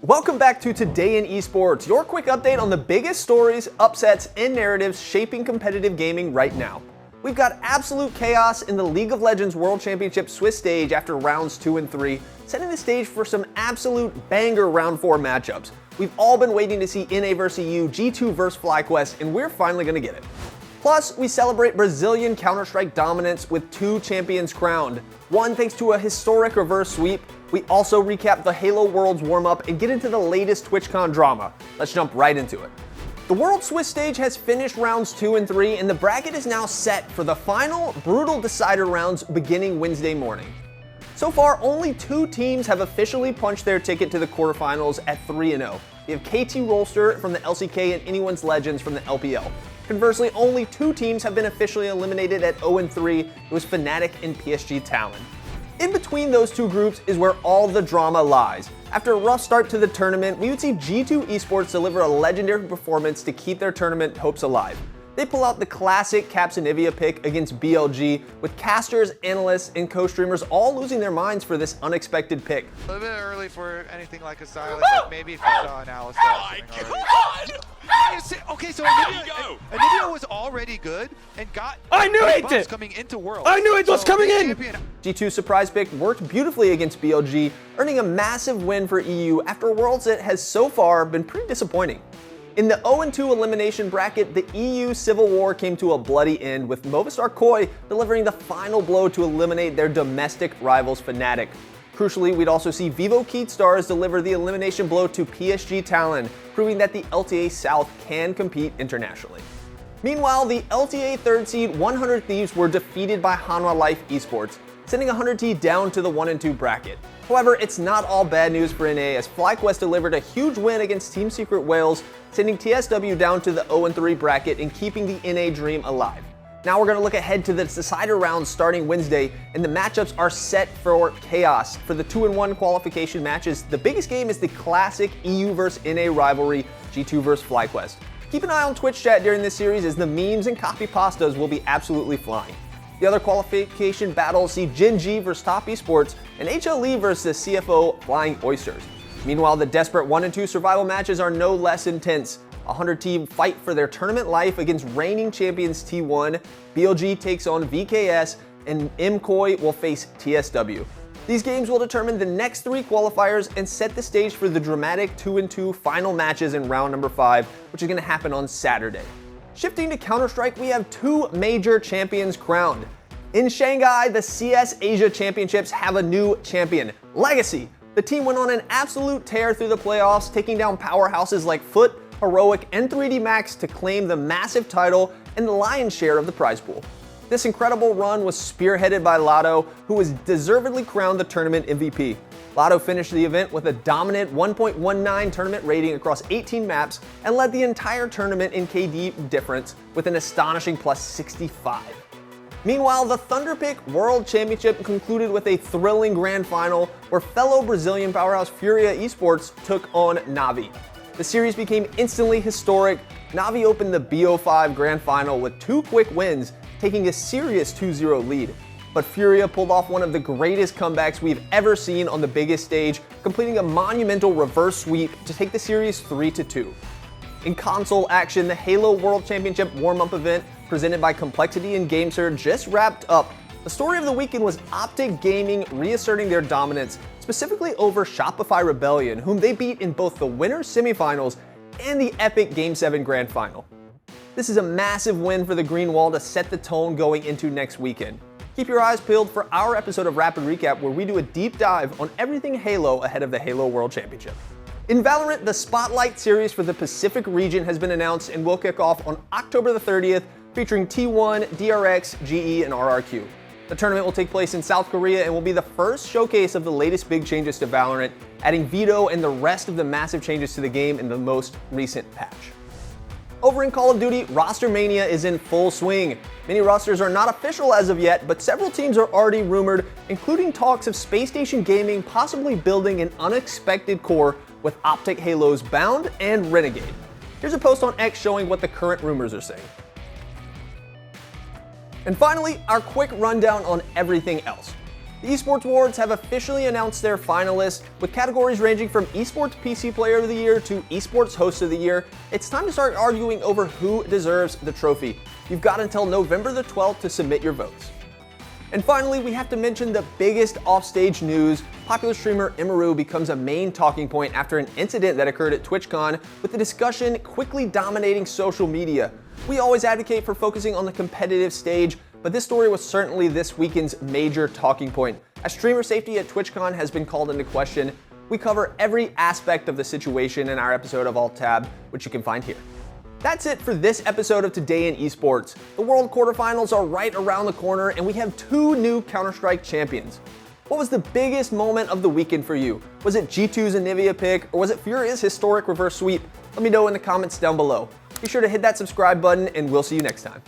Welcome back to Today in Esports, your quick update on the biggest stories, upsets, and narratives shaping competitive gaming right now. We've got absolute chaos in the League of Legends World Championship Swiss stage after rounds 2 and 3, setting the stage for some absolute banger round 4 matchups. We've all been waiting to see NA vs EU, G2 vs FlyQuest, and we're finally gonna get it. Plus, we celebrate Brazilian Counterstrike dominance with 2 champions crowned, one thanks to a historic reverse sweep. We also recap the Halo Worlds warm-up and get into the latest TwitchCon drama. Let's jump right into it. The World Swiss stage has finished rounds 2 and 3, and the bracket is now set for the final brutal decider rounds beginning Wednesday morning. So far, only 2 teams have officially punched their ticket to the quarterfinals at 3-0. We have KT Rolster from the LCK and Anyone's Legends from the LPL. Conversely, only 2 teams have been officially eliminated at 0-3. It was Fnatic and PSG Talon. In between those 2 groups is where all the drama lies. After a rough start to the tournament, we would see G2 Esports deliver a legendary performance to keep their tournament hopes alive. They pull out the classic Caps Anivia pick against BLG, with casters, analysts, and co-streamers all losing their minds for this unexpected pick. A little bit early for anything like a silence, like maybe if you saw an Alice. Oh my god! Okay, so Anivia was already good and got buffs coming into Worlds. I knew it was coming in! G2's surprise pick worked beautifully against BLG, earning a massive win for EU after Worlds that has so far been pretty disappointing. In the 0-2 elimination bracket, the EU civil war came to a bloody end, with Movistar Koi delivering the final blow to eliminate their domestic rivals Fnatic. Crucially, we'd also see Vivo Keatstars deliver the elimination blow to PSG Talon, proving that the LTA South can compete internationally. Meanwhile, the LTA 3rd seed 100 Thieves were defeated by Hanwha Life Esports, sending 100T down to the 1-2 bracket. However, it's not all bad news for NA, as FlyQuest delivered a huge win against Team Secret Wales, sending TSW down to the 0-3 bracket and keeping the NA dream alive. Now we're going to look ahead to the decider rounds starting Wednesday, and the matchups are set for chaos. For the 2-1 qualification matches, the biggest game is the classic EU vs NA rivalry, G2 vs FlyQuest. Keep an eye on Twitch chat during this series, as the memes and copy pastas will be absolutely flying. The other qualification battles see Gen G vs Top Esports and HLE vs the CFO Flying Oysters. Meanwhile, the desperate 1-2 survival matches are no less intense. 100 team fight for their tournament life against reigning champions T1, BLG takes on VKS, and MKOI will face TSW. These games will determine the next 3 qualifiers and set the stage for the dramatic 2-2 final matches in round number 5, which is going to happen on Saturday. Shifting to Counterstrike, we have 2 major champions crowned. In Shanghai, the CS Asia Championships have a new champion, Legacy. The team went on an absolute tear through the playoffs, taking down powerhouses like Foot, Heroic, and 3D Max to claim the massive title and the lion's share of the prize pool. This incredible run was spearheaded by Lotto, who was deservedly crowned the tournament MVP. Lotto finished the event with a dominant 1.19 tournament rating across 18 maps and led the entire tournament in KD difference with an astonishing plus 65. Meanwhile, the Thunderpick World Championship concluded with a thrilling grand final where fellow Brazilian powerhouse Furia Esports took on Navi. The series became instantly historic. Navi opened the BO5 grand final with 2 quick wins, taking a serious 2-0 lead. But Furia pulled off one of the greatest comebacks we've ever seen on the biggest stage, completing a monumental reverse sweep to take the series 3-2. In console action, the Halo World Championship warm-up event presented by Complexity and GameSir just wrapped up. The story of the weekend was Optic Gaming reasserting their dominance, specifically over Shopify Rebellion, whom they beat in both the winners semifinals and the epic Game 7 grand final. This is a massive win for the Green Wall to set the tone going into next weekend. Keep your eyes peeled for our episode of Rapid Recap, where we do a deep dive on everything Halo ahead of the Halo World Championship. In VALORANT, the Spotlight series for the Pacific region has been announced and will kick off on October the 30th, featuring T1, DRX, GE, and RRQ. The tournament will take place in South Korea and will be the first showcase of the latest big changes to VALORANT, adding Veto and the rest of the massive changes to the game in the most recent patch. Over in Call of Duty, roster mania is in full swing. Many rosters are not official as of yet, but several teams are already rumored, including talks of Space Station Gaming possibly building an unexpected core with Optic Halos Bound and Renegade. Here's a post on X showing what the current rumors are saying. And finally, our quick rundown on everything else. The Esports Awards have officially announced their finalists, with categories ranging from Esports PC Player of the Year to Esports Host of the Year. It's time to start arguing over who deserves the trophy. You've got until November the 12th to submit your votes. And finally, we have to mention the biggest offstage news. Popular streamer Emeru becomes a main talking point after an incident that occurred at TwitchCon, with the discussion quickly dominating social media. We always advocate for focusing on the competitive stage, but this story was certainly this weekend's major talking point. As streamer safety at TwitchCon has been called into question, we cover every aspect of the situation in our episode of Alt Tab, which you can find here. That's it for this episode of Today in Esports. The World Quarterfinals are right around the corner, and we have 2 new Counterstrike champions. What was the biggest moment of the weekend for you? Was it G2's Anivia pick, or was it Furia's historic reverse sweep? Let me know in the comments down below. Be sure to hit that subscribe button, and we'll see you next time.